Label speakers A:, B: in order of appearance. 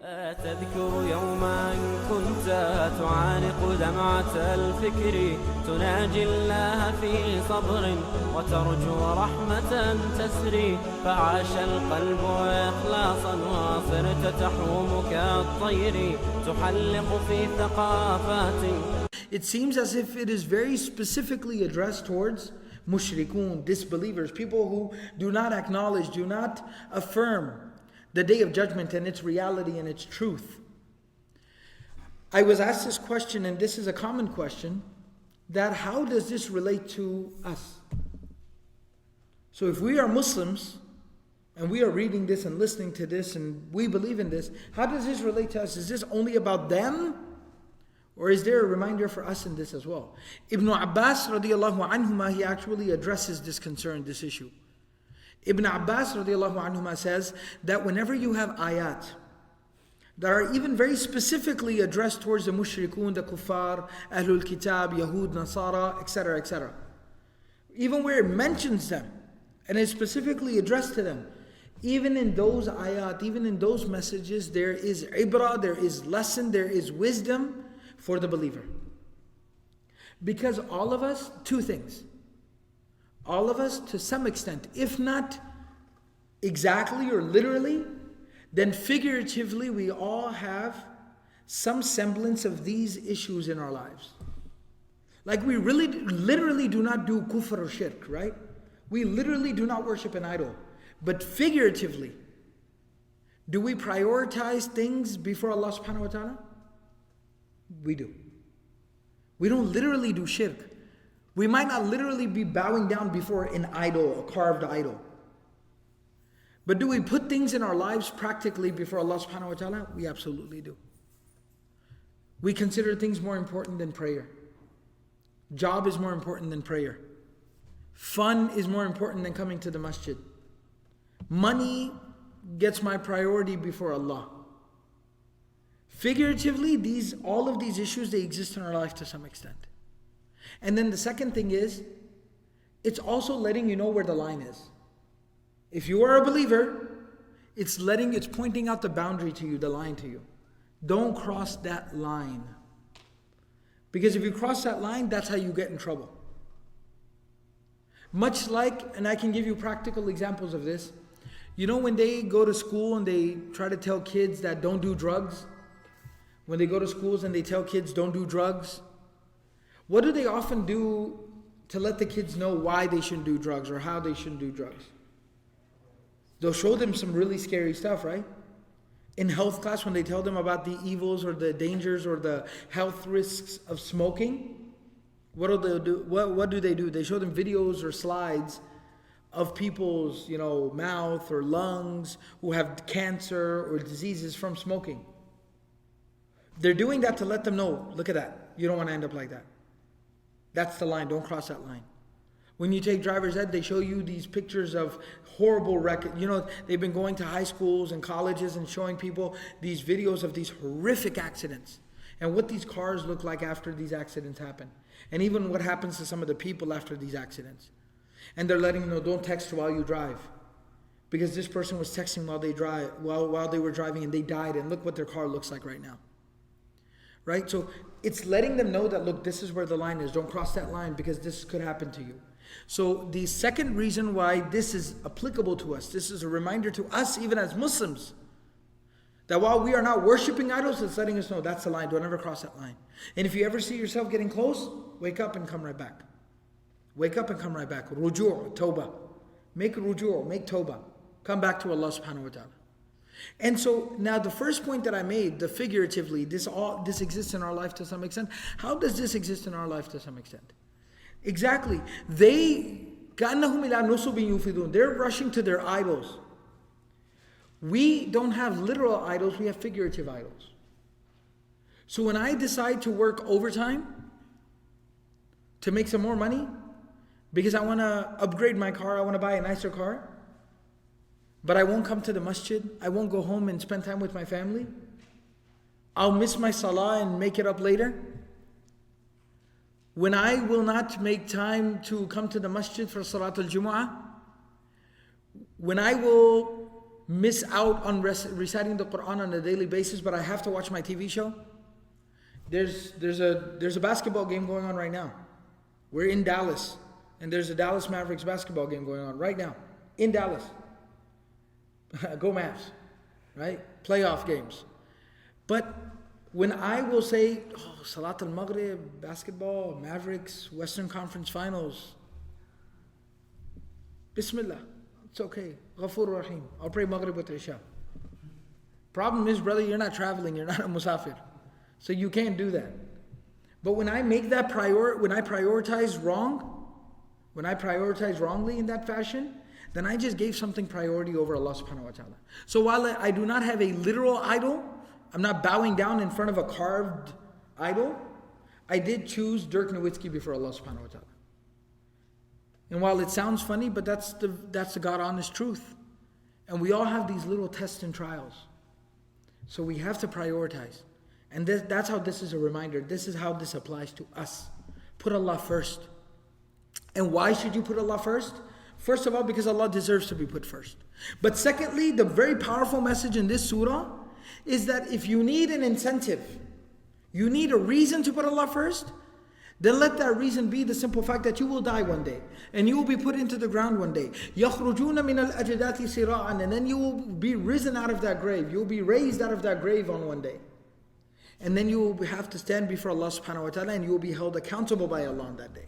A: تذكر يوما كنت تعانق دمعة الفكر تناجي الله في صبر وترجو رحمة تسري فعاش القلب إخلاصا وصرت تحوم كالطير تحلق في ثقافات.
B: It seems as if it is very specifically addressed towards mushrikun, disbelievers, people who do not acknowledge, do not affirm the Day of Judgment and its reality and its truth. I was asked this question, and this is a common question, that how does this relate to us? So if we are Muslims, and we are reading this and listening to this, and we believe in this, how does this relate to us? Is this only about them? Or is there a reminder for us in this as well? Ibn Abbas radiallahu anhuma, he actually addresses this concern, this issue. Ibn Abbas radiallahu anhuma says that whenever you have ayat that are even very specifically addressed towards the mushrikun, the kuffar, ahlul kitab, yahud, nasara, etc., etc., even where it mentions them and is specifically addressed to them, even in those ayat, even in those messages, there is ibrah, there is lesson, there is wisdom for the believer. Because all of us, two things. All of us, to some extent, if not exactly or literally, then figuratively we all have some semblance of these issues in our lives. Like we really, literally do not do kufr or shirk, right? We literally do not worship an idol. But figuratively, do we prioritize things before Allah subhanahu wa ta'ala? We do. We don't literally do shirk. We might not literally be bowing down before an idol, a carved idol. But do we put things in our lives practically before Allah subhanahu wa ta'ala? We absolutely do. We consider things more important than prayer. Job is more important than prayer. Fun is more important than coming to the masjid. Money gets my priority before Allah. Figuratively, all of these issues, they exist in our life to some extent. And then the second thing is, it's also letting you know where the line is. If you are a believer, it's pointing out the boundary to you, the line to you. Don't cross that line. Because if you cross that line, that's how you get in trouble. Much like, and I can give you practical examples of this, you know when they go to school and they try to tell kids that don't do drugs? When they go to schools and they tell kids don't do drugs, what do they often do to let the kids know why they shouldn't do drugs or how they shouldn't do drugs? They'll show them some really scary stuff, right? In health class, when they tell them about the evils or the dangers or the health risks of smoking, what do they do? What do they do? They show them videos or slides of people's, mouth or lungs who have cancer or diseases from smoking. They're doing that to let them know, look at that. You don't want to end up like that. That's the line. Don't cross that line. When you take driver's ed, they show you these pictures of horrible they've been going to high schools and colleges and showing people these videos of these horrific accidents and what these cars look like after these accidents happen. And even what happens to some of the people after these accidents. And they're letting you know, don't text while you drive. Because this person was texting while they were driving and they died, and look what their car looks like right now. Right? So it's letting them know that, look, this is where the line is. Don't cross that line because this could happen to you. So the second reason why this is applicable to us, this is a reminder to us even as Muslims, that while we are not worshiping idols, it's letting us know that's the line. Don't ever cross that line. And if you ever see yourself getting close, wake up and come right back. Wake up and come right back. Ruju', tawbah. Make ruju', make tawbah. Come back to Allah subhanahu wa ta'ala. And so now the first point that I made, the figuratively, this exists in our life to some extent. How does this exist in our life to some extent? Exactly. They're rushing to their idols. We don't have literal idols, we have figurative idols. So when I decide to work overtime to make some more money, because I want to upgrade my car, I want to buy a nicer car, but I won't come to the masjid, I won't go home and spend time with my family, I'll miss my salah and make it up later. When I will not make time to come to the masjid for Salatul Jumu'ah, when I will miss out on reciting the Quran on a daily basis, but I have to watch my TV show? There's a basketball game going on right now. We're in Dallas, and there's a Dallas Mavericks basketball game going on right now in Dallas. Go Mavs, right? Playoff games. But when I will say, oh, Salat al-Maghrib, basketball, Mavericks, Western Conference Finals, Bismillah, it's okay. Ghafoor Rahim. I'll pray Maghrib with Isha. Problem is, brother, you're not traveling, you're not a musafir. So you can't do that. But when I make that when I prioritize wrongly in that fashion, then I just gave something priority over Allah subhanahu wa ta'ala. So while I do not have a literal idol, I'm not bowing down in front of a carved idol, I did choose Dirk Nowitzki before Allah subhanahu wa ta'ala. And while it sounds funny, but that's the God honest truth. And we all have these little tests and trials. So we have to prioritize. And that's how this is a reminder. This is how this applies to us. Put Allah first. And why should you put Allah first? First of all, because Allah deserves to be put first. But secondly, the very powerful message in this surah is that if you need an incentive, you need a reason to put Allah first, then let that reason be the simple fact that you will die one day. And you will be put into the ground one day. يَخْرُجُونَ مِنَ الْأَجْدَاثِ سِرَاعًا. And then you will be risen out of that grave. You will be raised out of that grave on one day. And then you will have to stand before Allah subhanahu wa ta'ala, and you will be held accountable by Allah on that day.